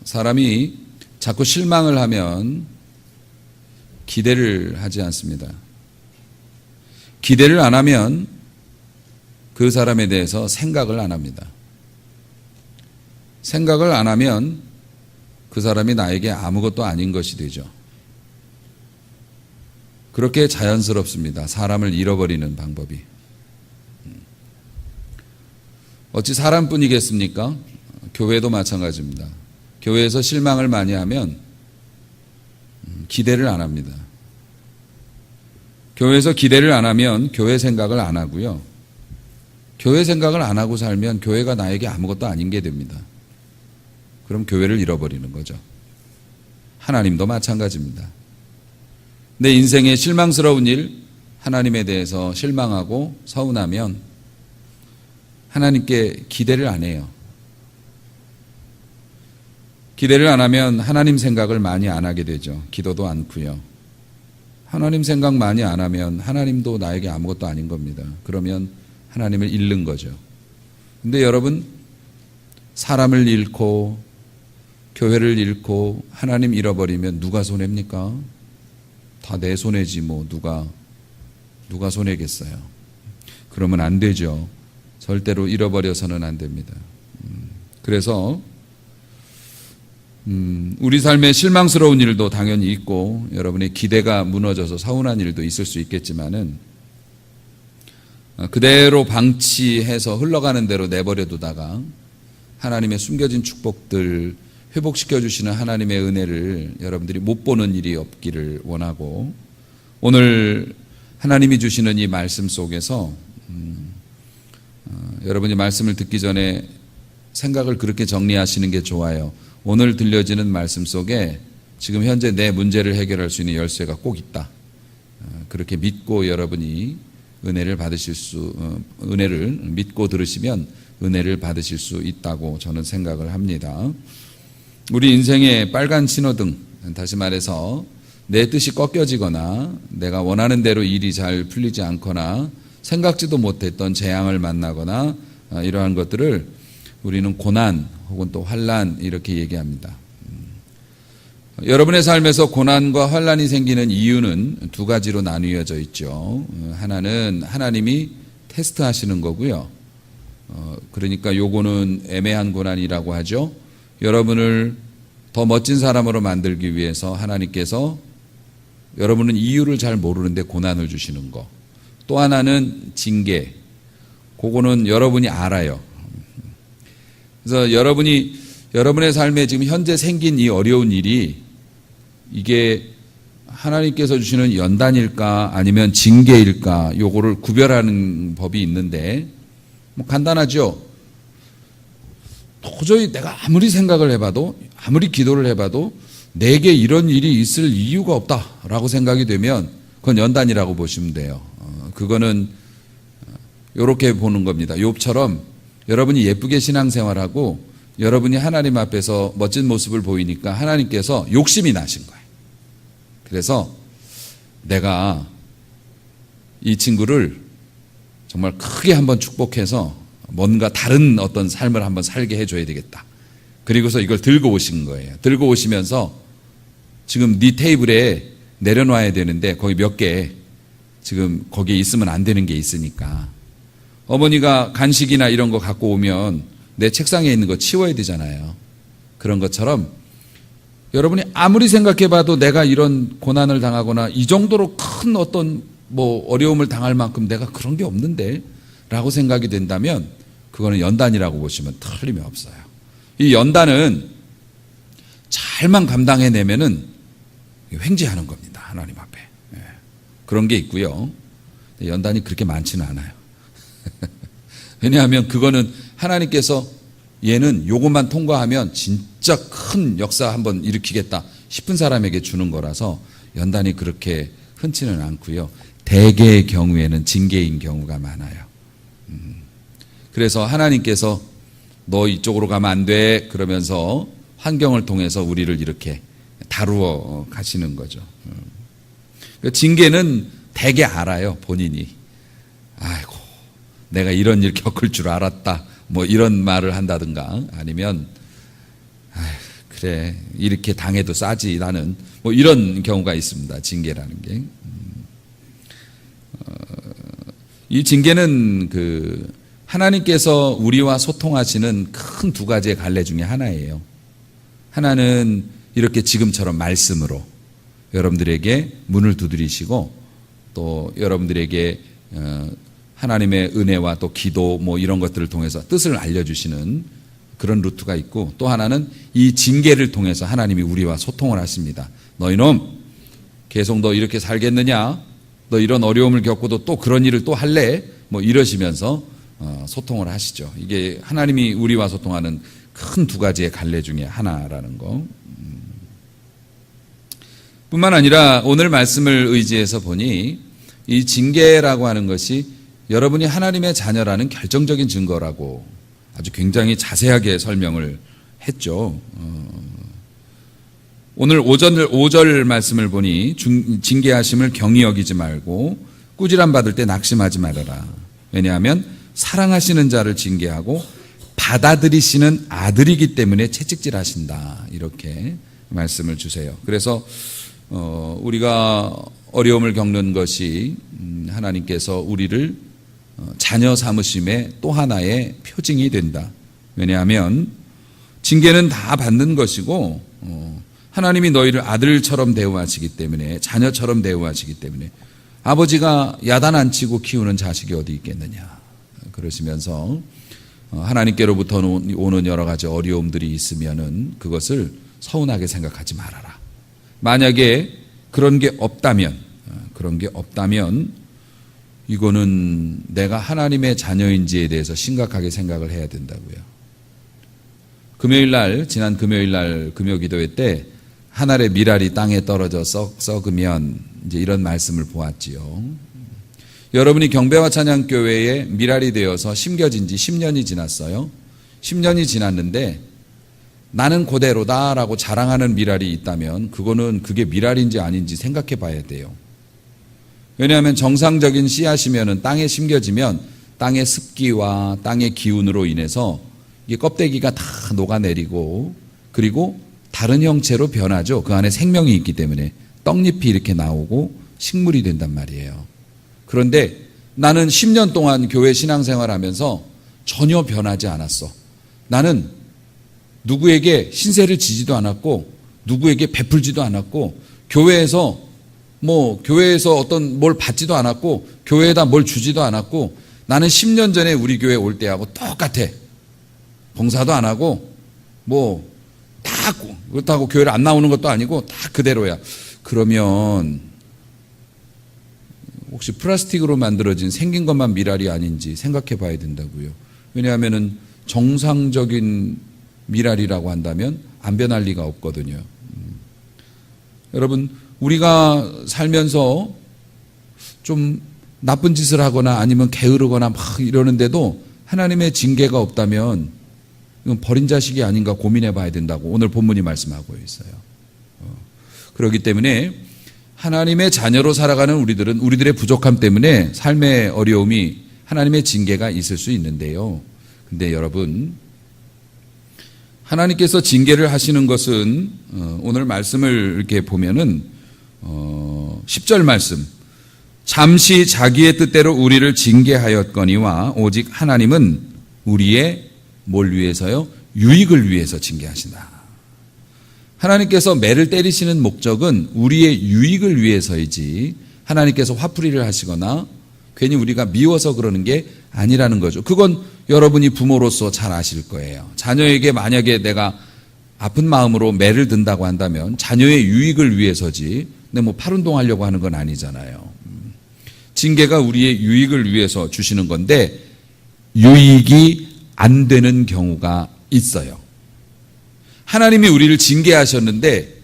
사람이 자꾸 실망을 하면 기대를 하지 않습니다. 기대를 안 하면 그 사람에 대해서 생각을 안 합니다. 생각을 안 하면 그 사람이 나에게 아무것도 아닌 것이 되죠. 그렇게 자연스럽습니다. 사람을 잃어버리는 방법이. 어찌 사람뿐이겠습니까? 교회도 마찬가지입니다. 교회에서 실망을 많이 하면 기대를 안 합니다. 교회에서 기대를 안 하면 교회 생각을 안 하고요. 교회 생각을 안 하고 살면 교회가 나에게 아무것도 아닌 게 됩니다. 그럼 교회를 잃어버리는 거죠. 하나님도 마찬가지입니다. 내 인생의 실망스러운 일, 하나님에 대해서 실망하고 서운하면 하나님께 기대를 안 해요. 기대를 안 하면 하나님 생각을 많이 안 하게 되죠. 기도도 않고요. 하나님 생각 많이 안 하면 하나님도 나에게 아무것도 아닌 겁니다. 그러면 하나님을 잃는 거죠. 근데 여러분, 사람을 잃고 교회를 잃고 하나님 잃어버리면 누가 손해입니까? 다 내 손해지 뭐 누가 손해겠어요. 그러면 안 되죠. 절대로 잃어버려서는 안 됩니다. 그래서 우리 삶에 실망스러운 일도 당연히 있고 여러분의 기대가 무너져서 서운한 일도 있을 수 있겠지만은 그대로 방치해서 흘러가는 대로 내버려 두다가 하나님의 숨겨진 축복들 회복시켜 주시는 하나님의 은혜를 여러분들이 못 보는 일이 없기를 원하고, 오늘 하나님이 주시는 이 말씀 속에서 여러분이 말씀을 듣기 전에 생각을 그렇게 정리하시는 게 좋아요. 오늘 들려지는 말씀 속에 지금 현재 내 문제를 해결할 수 있는 열쇠가 꼭 있다. 그렇게 믿고 여러분이 은혜를 믿고 들으시면 은혜를 받으실 수 있다고 저는 생각을 합니다. 우리 인생의 빨간 신호등, 다시 말해서 내 뜻이 꺾여지거나 내가 원하는 대로 일이 잘 풀리지 않거나 생각지도 못했던 재앙을 만나거나 이러한 것들을 우리는 고난 혹은 또 환난 이렇게 얘기합니다. 여러분의 삶에서 고난과 환난이 생기는 이유는 두 가지로 나뉘어져 있죠. 하나는 하나님이 테스트하시는 거고요. 그러니까 요거는 애매한 고난이라고 하죠. 여러분을 더 멋진 사람으로 만들기 위해서 하나님께서 여러분은 이유를 잘 모르는데 고난을 주시는 거. 또 하나는 징계. 그거는 여러분이 알아요. 그래서 여러분의 삶에 지금 현재 생긴 이 어려운 일이 이게 하나님께서 주시는 연단일까 아니면 징계일까 요거를 구별하는 법이 있는데 뭐 간단하죠. 도저히 내가 아무리 생각을 해봐도 아무리 기도를 해봐도 내게 이런 일이 있을 이유가 없다라고 생각이 되면 그건 연단이라고 보시면 돼요. 그거는 이렇게 보는 겁니다. 욥처럼 여러분이 예쁘게 신앙생활하고 여러분이 하나님 앞에서 멋진 모습을 보이니까 하나님께서 욕심이 나신 거예요. 그래서 내가 이 친구를 정말 크게 한번 축복해서 뭔가 다른 어떤 삶을 한번 살게 해줘야 되겠다. 그리고서 이걸 들고 오신 거예요. 들고 오시면서 지금 네 테이블에 내려놔야 되는데 거기 몇 개 지금 거기에 있으면 안 되는 게 있으니까 어머니가 간식이나 이런 거 갖고 오면 내 책상에 있는 거 치워야 되잖아요. 그런 것처럼 여러분이 아무리 생각해봐도 내가 이런 고난을 당하거나 이 정도로 큰 어떤 어려움을 당할 만큼 내가 그런 게 없는데 라고 생각이 된다면 그거는 연단이라고 보시면 틀림이 없어요. 이 연단은 잘만 감당해내면은 횡재하는 겁니다. 하나님 앞에. 그런 게 있고요. 연단이 그렇게 많지는 않아요. 왜냐하면 그거는 하나님께서 얘는 요것만 통과하면 진짜 큰 역사 한번 일으키겠다 싶은 사람에게 주는 거라서 연단이 그렇게 흔치는 않고요. 대개의 경우에는 징계인 경우가 많아요. 그래서 하나님께서 너 이쪽으로 가면 안 돼 그러면서 환경을 통해서 우리를 이렇게 다루어 가시는 거죠. 징계는 대개 알아요. 본인이. 아이고 내가 이런 일 겪을 줄 알았다. 이런 말을 한다든가 아니면 그래 이렇게 당해도 싸지 나는 뭐 이런 경우가 있습니다. 징계라는 게. 이 징계는 하나님께서 우리와 소통하시는 큰 두 가지의 갈래 중에 하나예요. 하나는 이렇게 지금처럼 말씀으로 여러분들에게 문을 두드리시고 또 여러분들에게 하나님의 은혜와 또 기도 뭐 이런 것들을 통해서 뜻을 알려주시는 그런 루트가 있고, 또 하나는 이 징계를 통해서 하나님이 우리와 소통을 하십니다. 너희놈 계속 너 이렇게 살겠느냐, 너 이런 어려움을 겪고도 또 그런 일을 또 할래, 뭐 이러시면서 소통을 하시죠. 이게 하나님이 우리와 소통하는 큰 두 가지의 갈래 중에 하나라는 거. 뿐만 아니라 오늘 말씀을 의지해서 보니 이 징계라고 하는 것이 여러분이 하나님의 자녀라는 결정적인 증거라고 아주 굉장히 자세하게 설명을 했죠. 오늘 5절 말씀을 보니 징계하심을 경히 여기지 말고 꾸지람 받을 때 낙심하지 말아라. 왜냐하면 사랑하시는 자를 징계하고 받아들이시는 아들이기 때문에 채찍질하신다. 이렇게 말씀을 주세요. 그래서 우리가 어려움을 겪는 것이 하나님께서 우리를 자녀 삼으심의 또 하나의 표징이 된다. 왜냐하면 징계는 다 받는 것이고 하나님이 너희를 아들처럼 대우하시기 때문에, 자녀처럼 대우하시기 때문에, 아버지가 야단 안 치고 키우는 자식이 어디 있겠느냐 그러시면서 하나님께로부터 오는 여러 가지 어려움들이 있으면은 그것을 서운하게 생각하지 말아라. 만약에 그런 게 없다면 이거는 내가 하나님의 자녀인지에 대해서 심각하게 생각을 해야 된다고요. 지난 금요일 날 금요 기도회 때 한 알의 밀알이 땅에 떨어져 썩으면 이제 이런 말씀을 보았지요. 여러분이 경배와 찬양교회에 밀알이 되어서 심겨진 지 10년이 지났어요. 10년이 지났는데 나는 그대로다라고 자랑하는 밀알이 있다면 그게 밀알인지 아닌지 생각해 봐야 돼요. 왜냐하면 정상적인 씨앗이면은 땅에 심겨지면 땅의 습기와 땅의 기운으로 인해서 이 껍데기가 다 녹아내리고 그리고 다른 형체로 변하죠. 그 안에 생명이 있기 때문에 떡잎이 이렇게 나오고 식물이 된단 말이에요. 그런데 나는 10년 동안 교회 신앙생활하면서 전혀 변하지 않았어. 나는 누구에게 신세를 지지도 않았고 누구에게 베풀지도 않았고 교회에서 어떤 뭘 받지도 않았고 교회에다 뭘 주지도 않았고 나는 10년 전에 우리 교회 올 때하고 똑같아. 봉사도 안 하고 다 그렇다고 교회를 안 나오는 것도 아니고 다 그대로야. 그러면 혹시 플라스틱으로 만들어진 생긴 것만 밀알이 아닌지 생각해 봐야 된다고요. 왜냐하면 정상적인 밀알이라고 한다면 안 변할 리가 없거든요. 여러분, 우리가 살면서 좀 나쁜 짓을 하거나 아니면 게으르거나 막 이러는데도 하나님의 징계가 없다면 이건 버린 자식이 아닌가 고민해 봐야 된다고 오늘 본문이 말씀하고 있어요. 그렇기 때문에 하나님의 자녀로 살아가는 우리들의 부족함 때문에 삶의 어려움이 하나님의 징계가 있을 수 있는데요. 근데 여러분, 하나님께서 징계를 하시는 것은 오늘 말씀을 이렇게 보면은 10절 말씀, 잠시 자기의 뜻대로 우리를 징계하였거니와 오직 하나님은 우리의 뭘 위해서요? 유익을 위해서 징계하신다. 하나님께서 매를 때리시는 목적은 우리의 유익을 위해서이지 하나님께서 화풀이를 하시거나 괜히 우리가 미워서 그러는 게 아니라는 거죠. 그건 여러분이 부모로서 잘 아실 거예요. 자녀에게 만약에 내가 아픈 마음으로 매를 든다고 한다면 자녀의 유익을 위해서지 근데 팔 운동하려고 하는 건 아니잖아요. 징계가 우리의 유익을 위해서 주시는 건데 유익이 안 되는 경우가 있어요. 하나님이 우리를 징계하셨는데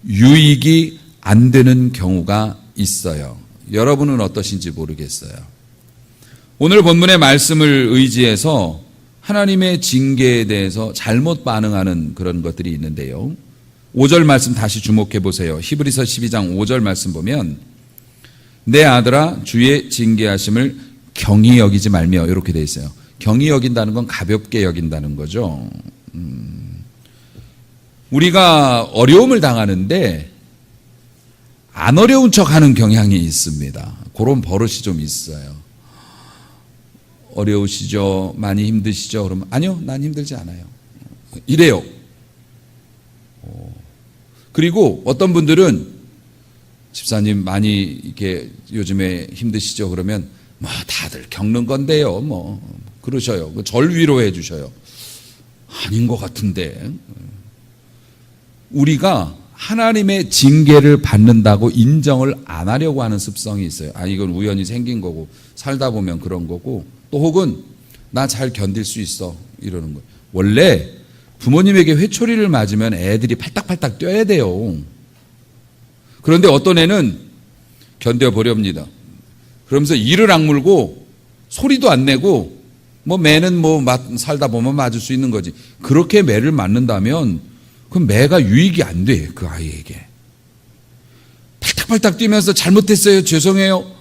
유익이 안 되는 경우가 있어요. 여러분은 어떠신지 모르겠어요. 오늘 본문의 말씀을 의지해서 하나님의 징계에 대해서 잘못 반응하는 그런 것들이 있는데요. 5절 말씀 다시 주목해 보세요. 히브리서 12장 5절 말씀 보면 내 아들아 주의 징계하심을 경히 여기지 말며 이렇게 되어 있어요. 경히 여긴다는 건 가볍게 여긴다는 거죠. 우리가 어려움을 당하는데 안 어려운 척하는 경향이 있습니다. 그런 버릇이 좀 있어요. 어려우시죠? 많이 힘드시죠? 그러면 아니요, 난 힘들지 않아요. 이래요. 그리고 어떤 분들은 집사님 많이 이렇게 요즘에 힘드시죠? 그러면 뭐 다들 겪는 건데요. 뭐 그러셔요. 절 위로해 주셔요. 아닌 것 같은데. 우리가 하나님의 징계를 받는다고 인정을 안 하려고 하는 습성이 있어요. 아, 이건 우연히 생긴 거고 살다 보면 그런 거고, 또 혹은 나 잘 견딜 수 있어 이러는 거예요. 원래 부모님에게 회초리를 맞으면 애들이 팔딱팔딱 뛰어야 돼요. 그런데 어떤 애는 견뎌보렵니다. 그러면서 이를 악물고 소리도 안 내고, 뭐 매는 뭐 살다 보면 맞을 수 있는 거지. 그렇게 매를 맞는다면 그럼 매가 유익이 안 돼, 그 아이에게. 팔딱팔딱 뛰면서 잘못했어요, 죄송해요,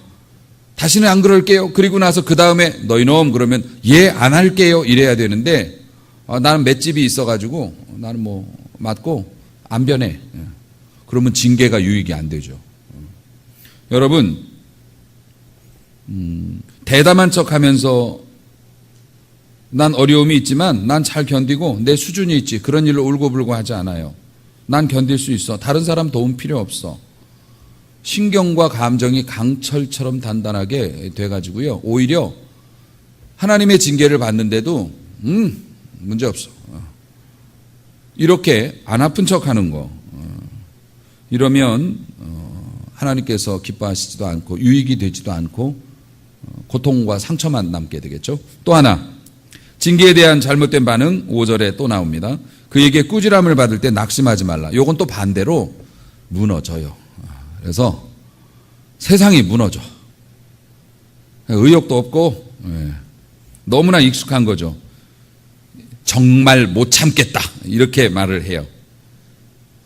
다시는 안 그럴게요, 그리고 나서 그 다음에 너희 놈 그러면 예 안 할게요 이래야 되는데, 나는 맷집이 있어가지고 나는 뭐 맞고 안 변해. 그러면 징계가 유익이 안 되죠. 여러분, 대담한 척하면서 난 어려움이 있지만 난 잘 견디고 내 수준이 있지, 그런 일로 울고불고 하지 않아요. 난 견딜 수 있어. 다른 사람 도움 필요 없어. 신경과 감정이 강철처럼 단단하게 돼가지고요, 오히려 하나님의 징계를 받는데도 문제 없어, 이렇게 안 아픈 척하는 거, 이러면 하나님께서 기뻐하시지도 않고 유익이 되지도 않고 고통과 상처만 남게 되겠죠. 또 하나, 징계에 대한 잘못된 반응 5절에 또 나옵니다. 그에게 꾸지람을 받을 때 낙심하지 말라. 요건 또 반대로 무너져요. 그래서 세상이 무너져. 의욕도 없고, 너무나 익숙한 거죠. 정말 못 참겠다 이렇게 말을 해요.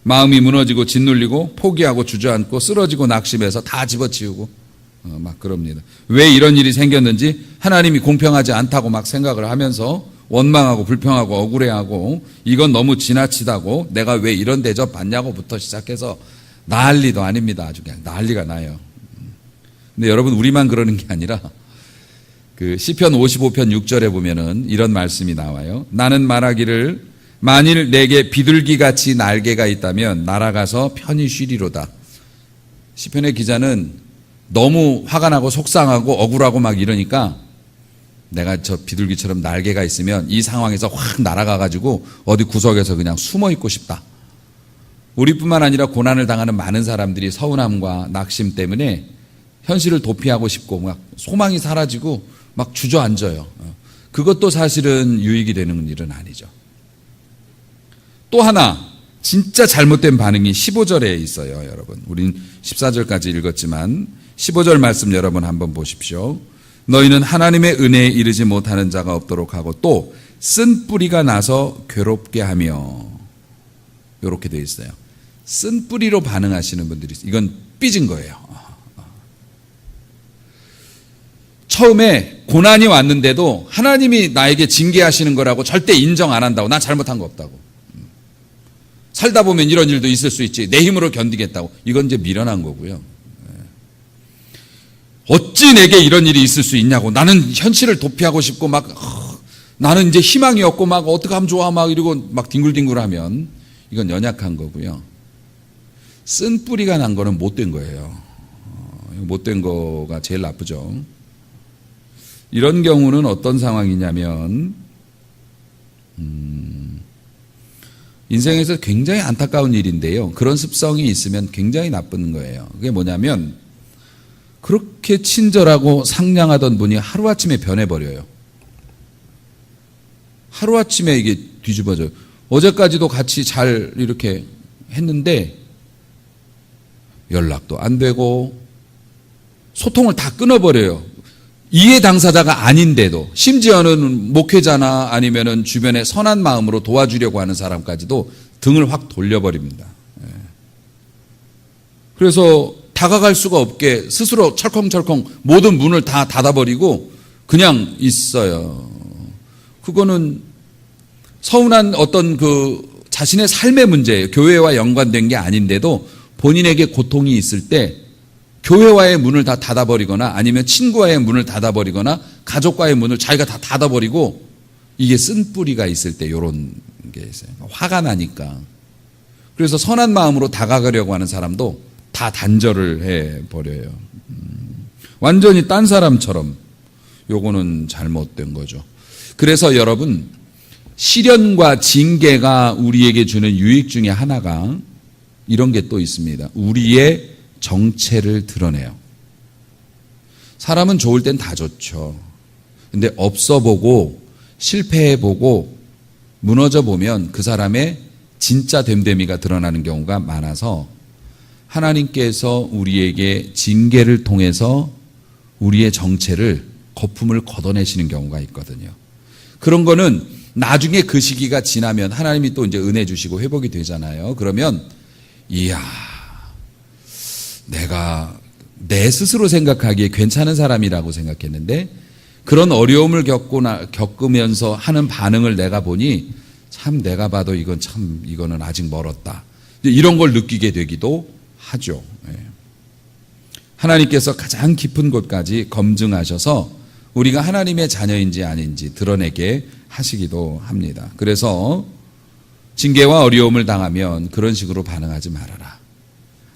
마음이 무너지고 짓눌리고 포기하고 주저앉고 쓰러지고 낙심해서 다 집어치우고 막 그럽니다. 왜 이런 일이 생겼는지 하나님이 공평하지 않다고 막 생각을 하면서 원망하고 불평하고 억울해하고 이건 너무 지나치다고 내가 왜 이런 대접 받냐고부터 시작해서 난리도 아닙니다. 아주 그냥 난리가 나요. 근데 여러분, 우리만 그러는 게 아니라 그 시편 55편 6절에 보면은 이런 말씀이 나와요. 나는 말하기를 만일 내게 비둘기같이 날개가 있다면 날아가서 편히 쉬리로다. 시편의 기자는 너무 화가 나고 속상하고 억울하고 막 이러니까 내가 저 비둘기처럼 날개가 있으면 이 상황에서 확 날아가가지고 어디 구석에서 그냥 숨어 있고 싶다. 우리뿐만 아니라 고난을 당하는 많은 사람들이 서운함과 낙심 때문에 현실을 도피하고 싶고 막 소망이 사라지고 막 주저앉아요. 그것도 사실은 유익이 되는 일은 아니죠. 또 하나, 진짜 잘못된 반응이 15절에 있어요, 여러분. 우린 14절까지 읽었지만 15절 말씀 여러분 한번 보십시오. 너희는 하나님의 은혜에 이르지 못하는 자가 없도록 하고 또 쓴 뿌리가 나서 괴롭게 하며, 이렇게 되어 있어요. 쓴 뿌리로 반응하시는 분들이 있어요. 이건 삐진 거예요. 처음에 고난이 왔는데도 하나님이 나에게 징계하시는 거라고 절대 인정 안 한다고. 난 잘못한 거 없다고. 살다 보면 이런 일도 있을 수 있지, 내 힘으로 견디겠다고. 이건 이제 미련한 거고요. 어찌 내게 이런 일이 있을 수 있냐고. 나는 현실을 도피하고 싶고 막 나는 이제 희망이 없고 막 어떻게 하면 좋아 막 이러고 막 뒹굴뒹굴하면 이건 연약한 거고요. 쓴 뿌리가 난 거는 못된 거예요. 못된 거가 제일 나쁘죠. 이런 경우는 어떤 상황이냐면 인생에서 굉장히 안타까운 일인데요. 그런 습성이 있으면 굉장히 나쁜 거예요. 그게 뭐냐면 그렇게 친절하고 상냥하던 분이 하루아침에 변해버려요. 하루아침에 이게 뒤집어져요. 어제까지도 같이 잘 이렇게 했는데 연락도 안 되고 소통을 다 끊어버려요. 이해 당사자가 아닌데도, 심지어는 목회자나 아니면은 주변에 선한 마음으로 도와주려고 하는 사람까지도 등을 확 돌려버립니다. 그래서 다가갈 수가 없게 스스로 철컹철컹 모든 문을 다 닫아버리고 그냥 있어요. 그거는 서운한 어떤 그 자신의 삶의 문제예요. 교회와 연관된 게 아닌데도 본인에게 고통이 있을 때 교회와의 문을 다 닫아버리거나 아니면 친구와의 문을 닫아버리거나 가족과의 문을 자기가 다 닫아버리고, 이게 쓴뿌리가 있을 때 이런 게 있어요. 화가 나니까. 그래서 선한 마음으로 다가가려고 하는 사람도 다 단절을 해버려요. 완전히 딴 사람처럼. 요거는 잘못된 거죠. 그래서 여러분, 시련과 징계가 우리에게 주는 유익 중에 하나가 이런 게 또 있습니다. 우리의 정체를 드러내요. 사람은 좋을 땐 다 좋죠. 근데 없어 보고 실패해 보고 무너져 보면 그 사람의 진짜 됨됨이가 드러나는 경우가 많아서 하나님께서 우리에게 징계를 통해서 우리의 정체를, 거품을 걷어내시는 경우가 있거든요. 그런 거는 나중에 그 시기가 지나면 하나님이 또 이제 은혜 주시고 회복이 되잖아요. 그러면 이야, 내가 내 스스로 생각하기에 괜찮은 사람이라고 생각했는데 그런 어려움을 겪으면서 하는 반응을 내가 보니 참 내가 봐도 이거는 아직 멀었다. 이런 걸 느끼게 되기도 하죠. 하나님께서 가장 깊은 곳까지 검증하셔서 우리가 하나님의 자녀인지 아닌지 드러내게 하시기도 합니다. 그래서 징계와 어려움을 당하면 그런 식으로 반응하지 말아라.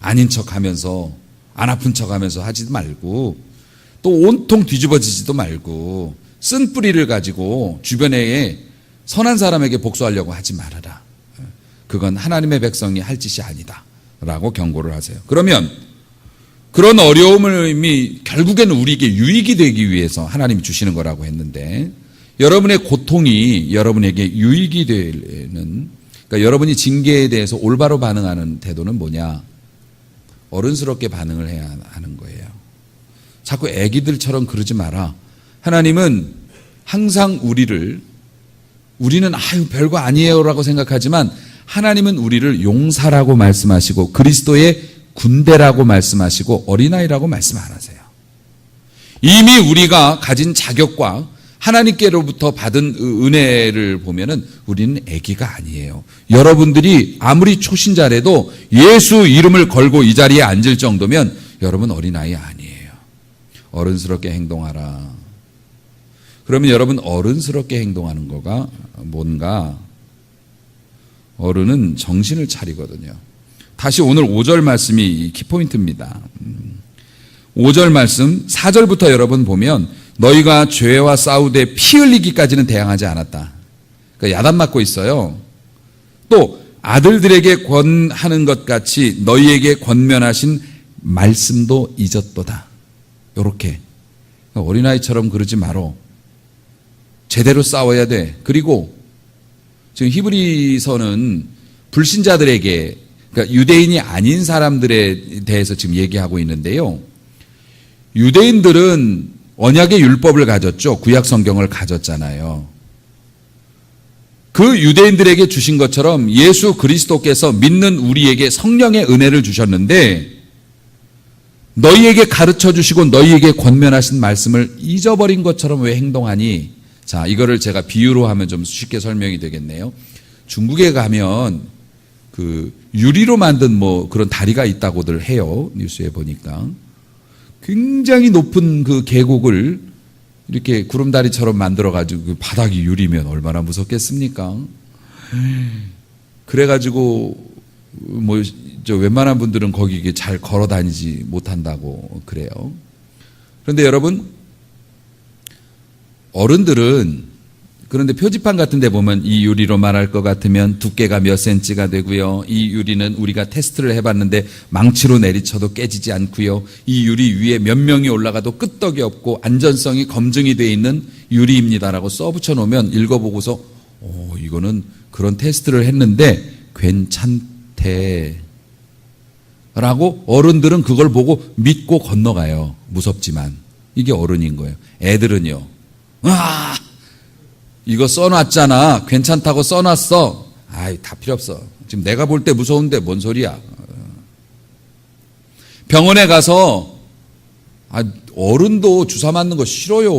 아닌 척하면서, 안 아픈 척하면서 하지도 말고, 또 온통 뒤집어지지도 말고, 쓴 뿌리를 가지고 주변에 선한 사람에게 복수하려고 하지 말아라. 그건 하나님의 백성이 할 짓이 아니다 라고 경고를 하세요. 그러면 그런 어려움이 결국에는 우리에게 유익이 되기 위해서 하나님이 주시는 거라고 했는데, 여러분의 고통이 여러분에게 유익이 되는, 그러니까 여러분이 징계에 대해서 올바로 반응하는 태도는 뭐냐? 어른스럽게 반응을 해야 하는 거예요. 자꾸 애기들처럼 그러지 마라. 하나님은 항상 우리는 별거 아니에요 라고 생각하지만 하나님은 우리를 용사라고 말씀하시고 그리스도의 군대라고 말씀하시고 어린아이라고 말씀 안 하세요. 이미 우리가 가진 자격과 하나님께로부터 받은 은혜를 보면은 우리는 아기가 아니에요. 여러분들이 아무리 초신자라도 예수 이름을 걸고 이 자리에 앉을 정도면 여러분 어린아이 아니에요. 어른스럽게 행동하라. 그러면 여러분 어른스럽게 행동하는 거가 뭔가? 어른은 정신을 차리거든요. 다시 오늘 5절 말씀이 키포인트입니다. 5절 말씀 4절부터 여러분 보면 너희가 죄와 싸우되 피 흘리기까지는 대항하지 않았다. 그러니까 야단 맞고 있어요. 또 아들들에게 권하는 것 같이 너희에게 권면하신 말씀도 잊었도다. 요렇게 어린아이처럼 그러지 말어. 제대로 싸워야 돼. 그리고 지금 히브리서는 불신자들에게, 그러니까 유대인이 아닌 사람들에 대해서 지금 얘기하고 있는데요. 유대인들은 언약의 율법을 가졌죠. 구약 성경을 가졌잖아요. 그 유대인들에게 주신 것처럼 예수 그리스도께서 믿는 우리에게 성령의 은혜를 주셨는데 너희에게 가르쳐 주시고 너희에게 권면하신 말씀을 잊어버린 것처럼 왜 행동하니? 자, 이거를 제가 비유로 하면 좀 쉽게 설명이 되겠네요. 중국에 가면 그 유리로 만든 그런 다리가 있다고들 해요. 뉴스에 보니까. 굉장히 높은 그 계곡을 이렇게 구름다리처럼 만들어가지고 그 바닥이 유리면 얼마나 무섭겠습니까? 그래가지고 웬만한 분들은 거기 잘 걸어 다니지 못한다고 그래요. 그런데 여러분, 어른들은 그런데 표지판 같은 데 보면 이 유리로 말할 것 같으면 두께가 몇 센치가 되고요. 이 유리는 우리가 테스트를 해봤는데 망치로 내리쳐도 깨지지 않고요. 이 유리 위에 몇 명이 올라가도 끄떡이 없고 안전성이 검증이 되어 있는 유리입니다라고 써붙여 놓으면 읽어보고서 이거는 그런 테스트를 했는데 괜찮대 라고 어른들은 그걸 보고 믿고 건너가요. 무섭지만. 이게 어른인 거예요. 애들은요. 이거 써놨잖아. 괜찮다고 써놨어. 다 필요 없어. 지금 내가 볼 때 무서운데 뭔 소리야. 병원에 가서 어른도 주사 맞는 거 싫어요.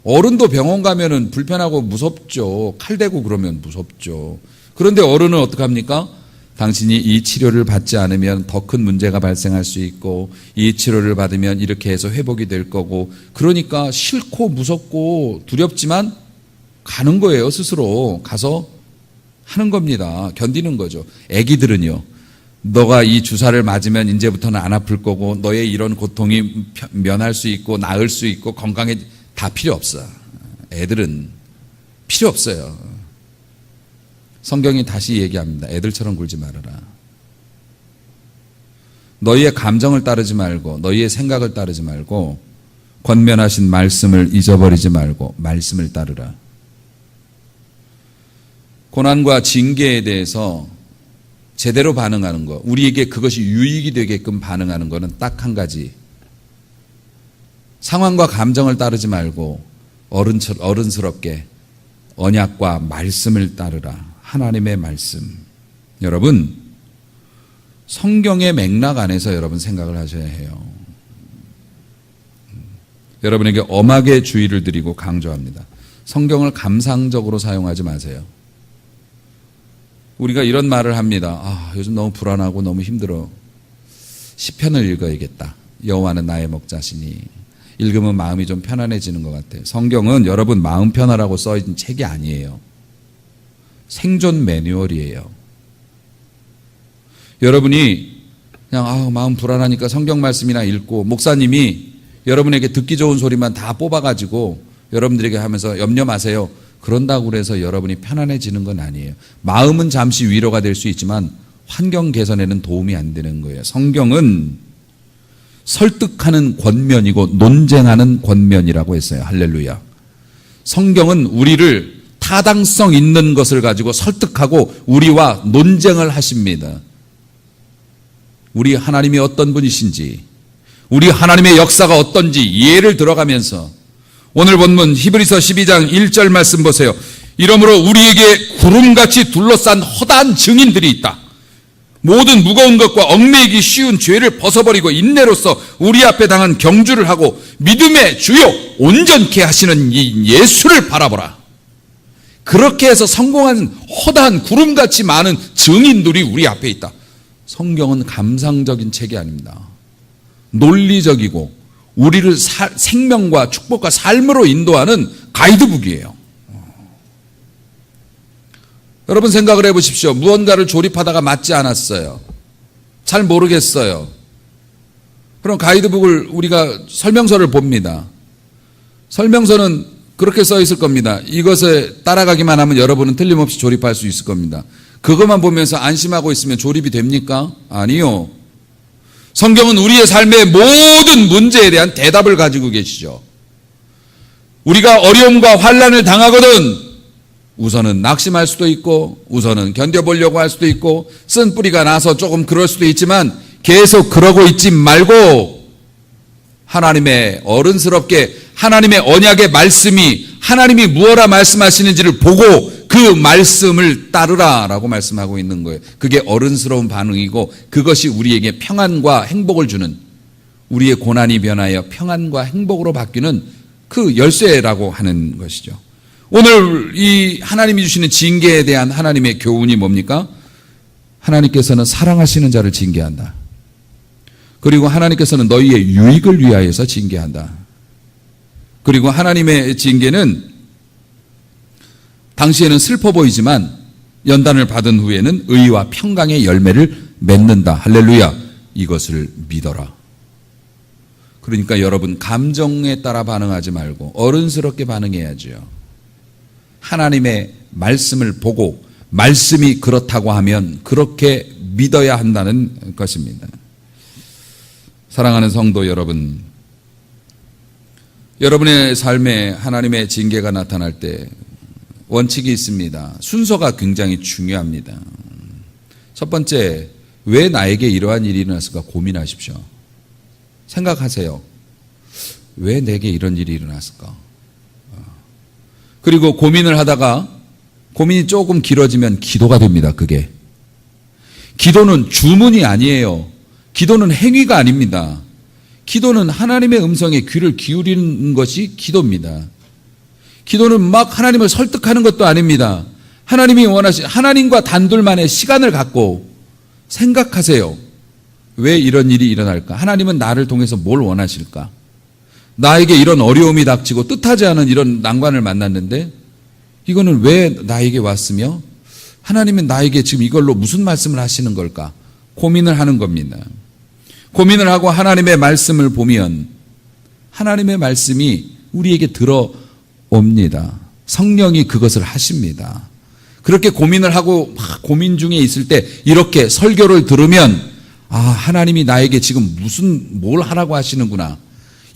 어른도 병원 가면은 불편하고 무섭죠. 칼 대고 그러면 무섭죠. 그런데 어른은 어떡합니까? 당신이 이 치료를 받지 않으면 더 큰 문제가 발생할 수 있고 이 치료를 받으면 이렇게 해서 회복이 될 거고 그러니까 싫고 무섭고 두렵지만 가는 거예요. 스스로 가서 하는 겁니다. 견디는 거죠. 애기들은요. 너가 이 주사를 맞으면 이제부터는 안 아플 거고 너의 이런 고통이 면할 수 있고 나을 수 있고 건강해 다 필요 없어. 애들은 필요 없어요. 성경이 다시 얘기합니다. 애들처럼 굴지 말아라. 너희의 감정을 따르지 말고 너희의 생각을 따르지 말고 권면하신 말씀을 잊어버리지 말고 말씀을 따르라. 고난과 징계에 대해서 제대로 반응하는 것, 우리에게 그것이 유익이 되게끔 반응하는 것은 딱 한 가지. 상황과 감정을 따르지 말고 어른스럽게 언약과 말씀을 따르라. 하나님의 말씀. 여러분, 성경의 맥락 안에서 여러분 생각을 하셔야 해요. 여러분에게 엄하게 주의를 드리고 강조합니다. 성경을 감상적으로 사용하지 마세요. 우리가 이런 말을 합니다. 요즘 너무 불안하고 너무 힘들어. 시편을 읽어야겠다. 여호와는 나의 목자시니. 읽으면 마음이 좀 편안해지는 것 같아요. 성경은 여러분 마음 편하라고 써있는 책이 아니에요. 생존 매뉴얼이에요. 여러분이 그냥 마음 불안하니까 성경 말씀이나 읽고 목사님이 여러분에게 듣기 좋은 소리만 다 뽑아가지고 여러분들에게 하면서 염려 마세요. 그런다고 해서 여러분이 편안해지는 건 아니에요. 마음은 잠시 위로가 될 수 있지만 환경 개선에는 도움이 안 되는 거예요. 성경은 설득하는 권면이고 논쟁하는 권면이라고 했어요. 할렐루야. 성경은 우리를 타당성 있는 것을 가지고 설득하고 우리와 논쟁을 하십니다. 우리 하나님이 어떤 분이신지, 우리 하나님의 역사가 어떤지 예를 들어가면서 오늘 본문 히브리서 12장 1절 말씀 보세요. 이러므로 우리에게 구름같이 둘러싼 허다한 증인들이 있다. 모든 무거운 것과 얽매이기 쉬운 죄를 벗어버리고 인내로서 우리 앞에 당한 경주를 하고 믿음의 주요 온전케 하시는 이 예수를 바라보라. 그렇게 해서 성공한 허다한 구름같이 많은 증인들이 우리 앞에 있다. 성경은 감상적인 책이 아닙니다. 논리적이고 우리를 생명과 축복과 삶으로 인도하는 가이드북이에요. 여러분 생각을 해보십시오. 무언가를 조립하다가 맞지 않았어요. 잘 모르겠어요. 그럼 가이드북을 우리가 설명서를 봅니다. 설명서는 그렇게 써 있을 겁니다. 이것에 따라가기만 하면 여러분은 틀림없이 조립할 수 있을 겁니다. 그것만 보면서 안심하고 있으면 조립이 됩니까? 아니요. 성경은 우리의 삶의 모든 문제에 대한 대답을 가지고 계시죠. 우리가 어려움과 환난을 당하거든 우선은 낙심할 수도 있고 우선은 견뎌보려고 할 수도 있고 쓴 뿌리가 나서 조금 그럴 수도 있지만 계속 그러고 있지 말고 하나님의 어른스럽게 하나님의 언약의 말씀이 하나님이 무엇라 말씀하시는지를 보고 그 말씀을 따르라라고 말씀하고 있는 거예요. 그게 어른스러운 반응이고 그것이 우리에게 평안과 행복을 주는 우리의 고난이 변하여 평안과 행복으로 바뀌는 그 열쇠라고 하는 것이죠. 오늘 이 하나님이 주시는 징계에 대한 하나님의 교훈이 뭡니까? 하나님께서는 사랑하시는 자를 징계한다. 그리고 하나님께서는 너희의 유익을 위하여서 징계한다. 그리고 하나님의 징계는 당시에는 슬퍼 보이지만 연단을 받은 후에는 의와 평강의 열매를 맺는다. 할렐루야. 이것을 믿어라. 그러니까 여러분 감정에 따라 반응하지 말고 어른스럽게 반응해야죠. 하나님의 말씀을 보고 말씀이 그렇다고 하면 그렇게 믿어야 한다는 것입니다. 사랑하는 성도 여러분, 여러분의 삶에 하나님의 징계가 나타날 때 원칙이 있습니다. 순서가 굉장히 중요합니다. 첫 번째, 왜 나에게 이러한 일이 일어났을까 고민하십시오. 생각하세요. 왜 내게 이런 일이 일어났을까? 그리고 고민을 하다가 고민이 조금 길어지면 기도가 됩니다. 그게. 기도는 주문이 아니에요. 기도는 행위가 아닙니다. 기도는 하나님의 음성에 귀를 기울이는 것이 기도입니다. 기도는 막 하나님을 설득하는 것도 아닙니다. 하나님이 하나님과 단둘만의 시간을 갖고 생각하세요. 왜 이런 일이 일어날까? 하나님은 나를 통해서 뭘 원하실까? 나에게 이런 어려움이 닥치고 뜻하지 않은 이런 난관을 만났는데 이거는 왜 나에게 왔으며 하나님은 나에게 지금 이걸로 무슨 말씀을 하시는 걸까? 고민을 하는 겁니다. 고민을 하고 하나님의 말씀을 보면 하나님의 말씀이 우리에게 들어옵니다. 성령이 그것을 하십니다. 그렇게 고민을 하고 막 고민 중에 있을 때 이렇게 설교를 들으면 하나님이 나에게 지금 뭘 하라고 하시는구나.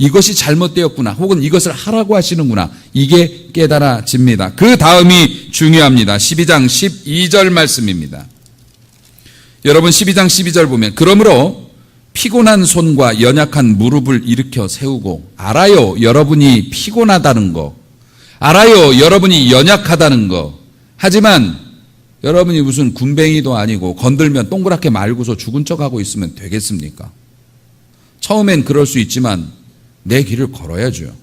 이것이 잘못되었구나. 혹은 이것을 하라고 하시는구나. 이게 깨달아집니다. 그 다음이 중요합니다. 12장 12절 말씀입니다. 여러분 12장 12절 보면 그러므로 피곤한 손과 연약한 무릎을 일으켜 세우고 알아요. 여러분이 피곤하다는 거. 알아요. 여러분이 연약하다는 거. 하지만 여러분이 무슨 군뱅이도 아니고 건들면 동그랗게 말고서 죽은 척하고 있으면 되겠습니까? 처음엔 그럴 수 있지만 내 길을 걸어야죠.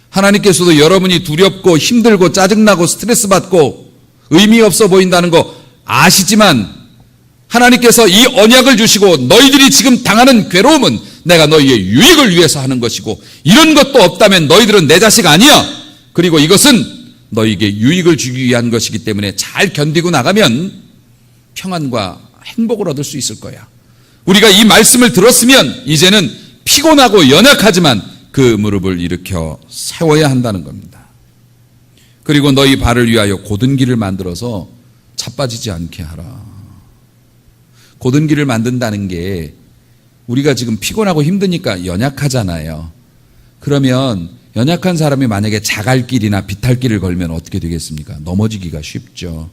하나님께서도 여러분이 두렵고 힘들고 짜증나고 스트레스 받고 의미 없어 보인다는 거 아시지만 하나님께서 이 언약을 주시고 너희들이 지금 당하는 괴로움은 내가 너희의 유익을 위해서 하는 것이고 이런 것도 없다면 너희들은 내 자식 아니야. 그리고 이것은 너희에게 유익을 주기 위한 것이기 때문에 잘 견디고 나가면 평안과 행복을 얻을 수 있을 거야. 우리가 이 말씀을 들었으면 이제는 피곤하고 연약하지만 그 무릎을 일으켜 세워야 한다는 겁니다. 그리고 너희 발을 위하여 곧은 길을 만들어서 자빠지지 않게 하라. 곧은 길을 만든다는 게 우리가 지금 피곤하고 힘드니까 연약하잖아요. 그러면 연약한 사람이 만약에 자갈길이나 비탈길을 걸면 어떻게 되겠습니까? 넘어지기가 쉽죠.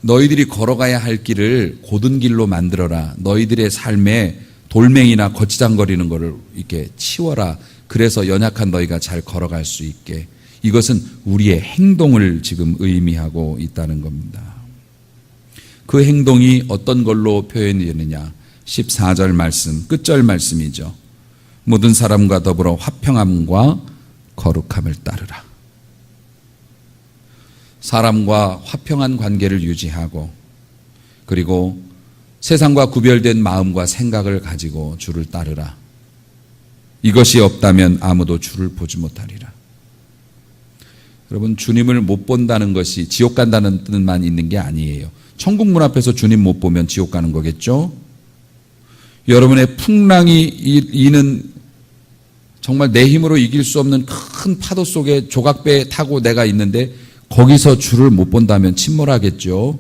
너희들이 걸어가야 할 길을 곧은 길로 만들어라. 너희들의 삶에 돌멩이나 거치장거리는 것을 이렇게 치워라. 그래서 연약한 너희가 잘 걸어갈 수 있게. 이것은 우리의 행동을 지금 의미하고 있다는 겁니다. 그 행동이 어떤 걸로 표현이 되느냐? 14절 말씀, 끝절 말씀이죠. 모든 사람과 더불어 화평함과 거룩함을 따르라. 사람과 화평한 관계를 유지하고 그리고 세상과 구별된 마음과 생각을 가지고 주를 따르라. 이것이 없다면 아무도 주를 보지 못하리라. 여러분, 주님을 못 본다는 것이 지옥 간다는 뜻만 있는 게 아니에요. 천국 문 앞에서 주님 못 보면 지옥 가는 거겠죠? 여러분의 풍랑이 이는 정말 내 힘으로 이길 수 없는 큰 파도 속에 조각배 타고 내가 있는데 거기서 주를 못 본다면 침몰하겠죠.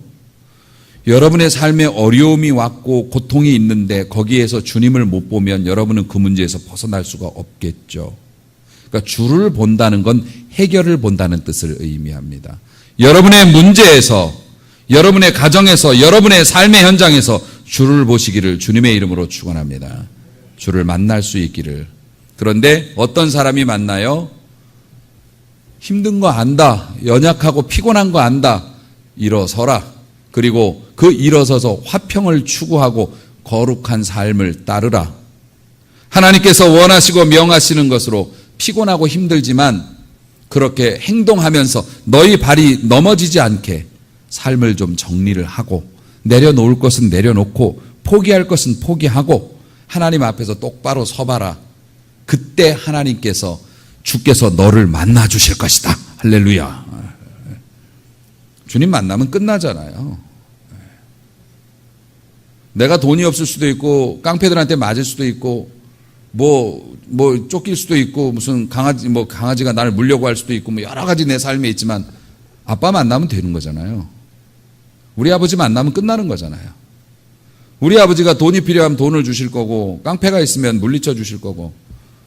여러분의 삶에 어려움이 왔고 고통이 있는데 거기에서 주님을 못 보면 여러분은 그 문제에서 벗어날 수가 없겠죠. 그러니까 주를 본다는 건 해결을 본다는 뜻을 의미합니다. 여러분의 문제에서, 여러분의 가정에서, 여러분의 삶의 현장에서 주를 보시기를 주님의 이름으로 축원합니다. 주를 만날 수 있기를. 그런데 어떤 사람이 만나요? 힘든 거 안다. 연약하고 피곤한 거 안다. 일어서라. 그리고 그 일어서서 화평을 추구하고 거룩한 삶을 따르라. 하나님께서 원하시고 명하시는 것으로 피곤하고 힘들지만 그렇게 행동하면서 너희 발이 넘어지지 않게 삶을 좀 정리를 하고 내려놓을 것은 내려놓고 포기할 것은 포기하고 하나님 앞에서 똑바로 서봐라. 그때 하나님께서 주께서 너를 만나 주실 것이다. 할렐루야. 주님 만나면 끝나잖아요. 내가 돈이 없을 수도 있고 깡패들한테 맞을 수도 있고 뭐 쫓길 수도 있고 무슨 강아지가 나를 물려고 할 수도 있고 뭐 여러 가지 내 삶에 있지만 아빠 만나면 되는 거잖아요. 우리 아버지 만나면 끝나는 거잖아요. 우리 아버지가 돈이 필요하면 돈을 주실 거고 깡패가 있으면 물리쳐 주실 거고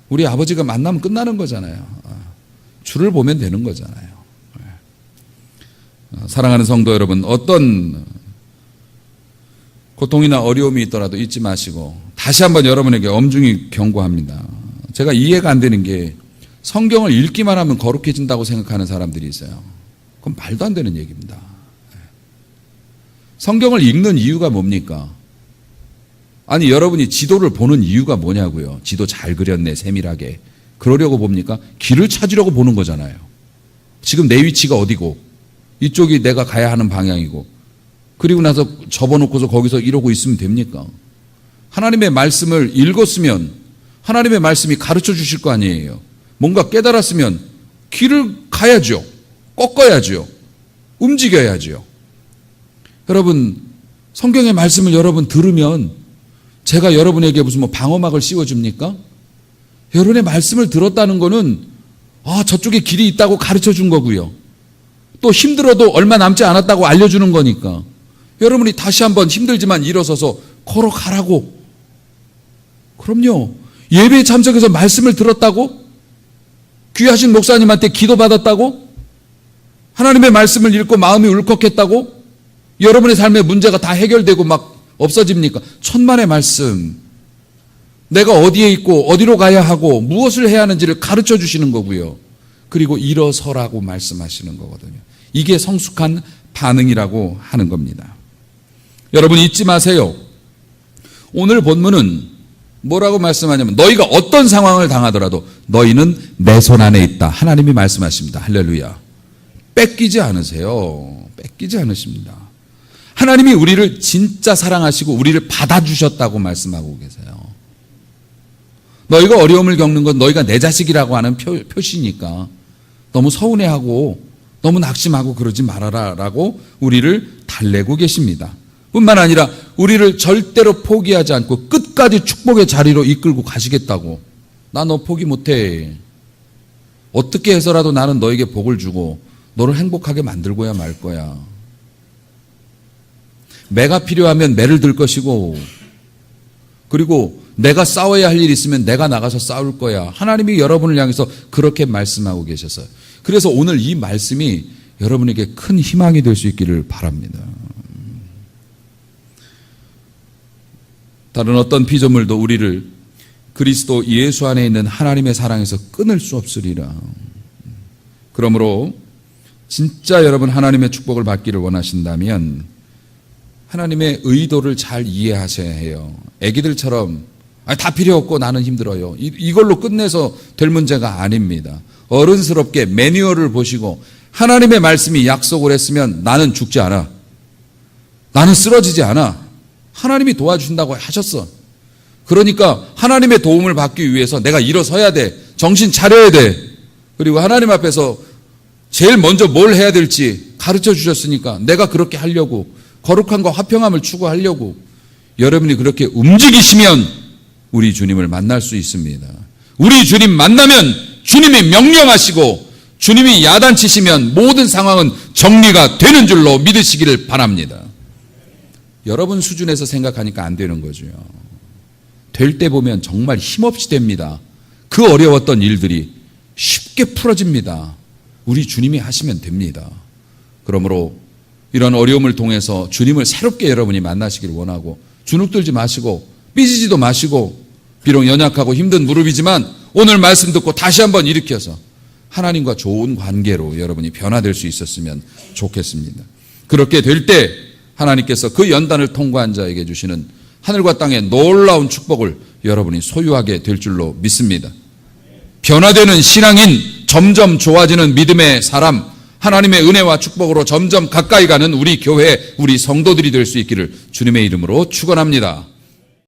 우리 아버지가 만나면 끝나는 거잖아요. 주를 보면 되는 거잖아요. 사랑하는 성도 여러분, 어떤 고통이나 어려움이 있더라도 잊지 마시고 다시 한번 여러분에게 엄중히 경고합니다. 제가 이해가 안 되는 게 성경을 읽기만 하면 거룩해진다고 생각하는 사람들이 있어요. 그건 말도 안 되는 얘기입니다. 성경을 읽는 이유가 뭡니까? 아니, 여러분이 지도를 보는 이유가 뭐냐고요. 지도 잘 그렸네, 세밀하게. 그러려고 봅니까? 길을 찾으려고 보는 거잖아요. 지금 내 위치가 어디고 이쪽이 내가 가야 하는 방향이고, 그리고 나서 접어놓고서 거기서 이러고 있으면 됩니까? 하나님의 말씀을 읽었으면 하나님의 말씀이 가르쳐 주실 거 아니에요. 뭔가 깨달았으면 길을 가야죠. 꺾어야죠. 움직여야죠. 여러분, 성경의 말씀을 여러분 들으면 제가 여러분에게 무슨 방어막을 씌워줍니까? 여러분의 말씀을 들었다는 거는 저쪽에 길이 있다고 가르쳐 준 거고요. 또 힘들어도 얼마 남지 않았다고 알려주는 거니까 여러분이 다시 한번 힘들지만 일어서서 걸어가라고. 그럼요. 예배에 참석해서 말씀을 들었다고? 귀하신 목사님한테 기도받았다고? 하나님의 말씀을 읽고 마음이 울컥했다고? 여러분의 삶의 문제가 다 해결되고 막 없어집니까? 천만의 말씀. 내가 어디에 있고 어디로 가야 하고 무엇을 해야 하는지를 가르쳐 주시는 거고요. 그리고 일어서라고 말씀하시는 거거든요. 이게 성숙한 반응이라고 하는 겁니다. 여러분 잊지 마세요. 오늘 본문은 뭐라고 말씀하냐면 너희가 어떤 상황을 당하더라도 너희는 내 손 안에 있다. 하나님이 말씀하십니다. 할렐루야. 뺏기지 않으세요. 뺏기지 않으십니다. 하나님이 우리를 진짜 사랑하시고 우리를 받아주셨다고 말씀하고 계세요. 너희가 어려움을 겪는 건 너희가 내 자식이라고 하는 표시니까 너무 서운해하고 너무 낙심하고 그러지 말아라 라고 우리를 달래고 계십니다. 뿐만 아니라 우리를 절대로 포기하지 않고 끝까지 축복의 자리로 이끌고 가시겠다고. 나 너 포기 못해. 어떻게 해서라도 나는 너에게 복을 주고 너를 행복하게 만들고야 말 거야. 매가 필요하면 매를 들 것이고, 그리고 내가 싸워야 할 일이 있으면 내가 나가서 싸울 거야. 하나님이 여러분을 향해서 그렇게 말씀하고 계셔서요. 그래서 오늘 이 말씀이 여러분에게 큰 희망이 될 수 있기를 바랍니다. 다른 어떤 피조물도 우리를 그리스도 예수 안에 있는 하나님의 사랑에서 끊을 수 없으리라. 그러므로 진짜 여러분 하나님의 축복을 받기를 원하신다면 하나님의 의도를 잘 이해하셔야 해요. 애기들처럼 다 필요 없고 나는 힘들어요. 이걸로 끝내서 될 문제가 아닙니다. 어른스럽게 매뉴얼을 보시고 하나님의 말씀이 약속을 했으면 나는 죽지 않아. 나는 쓰러지지 않아. 하나님이 도와주신다고 하셨어. 그러니까 하나님의 도움을 받기 위해서 내가 일어서야 돼. 정신 차려야 돼. 그리고 하나님 앞에서 제일 먼저 뭘 해야 될지 가르쳐 주셨으니까 내가 그렇게 하려고, 거룩함과 화평함을 추구하려고 여러분이 그렇게 움직이시면 우리 주님을 만날 수 있습니다. 우리 주님 만나면 주님이 명령하시고 주님이 야단치시면 모든 상황은 정리가 되는 줄로 믿으시기를 바랍니다. 여러분 수준에서 생각하니까 안 되는 거죠. 될 때 보면 정말 힘없이 됩니다. 그 어려웠던 일들이 쉽게 풀어집니다. 우리 주님이 하시면 됩니다. 그러므로 이런 어려움을 통해서 주님을 새롭게 여러분이 만나시길 원하고, 주눅들지 마시고 삐지지도 마시고, 비록 연약하고 힘든 무릎이지만 오늘 말씀 듣고 다시 한번 일으켜서 하나님과 좋은 관계로 여러분이 변화될 수 있었으면 좋겠습니다. 그렇게 될 때 하나님께서 그 연단을 통과한 자에게 주시는 하늘과 땅의 놀라운 축복을 여러분이 소유하게 될 줄로 믿습니다. 변화되는 신앙인, 점점 좋아지는 믿음의 사람, 하나님의 은혜와 축복으로 점점 가까이 가는 우리 교회, 우리 성도들이 될 수 있기를 주님의 이름으로 축원합니다.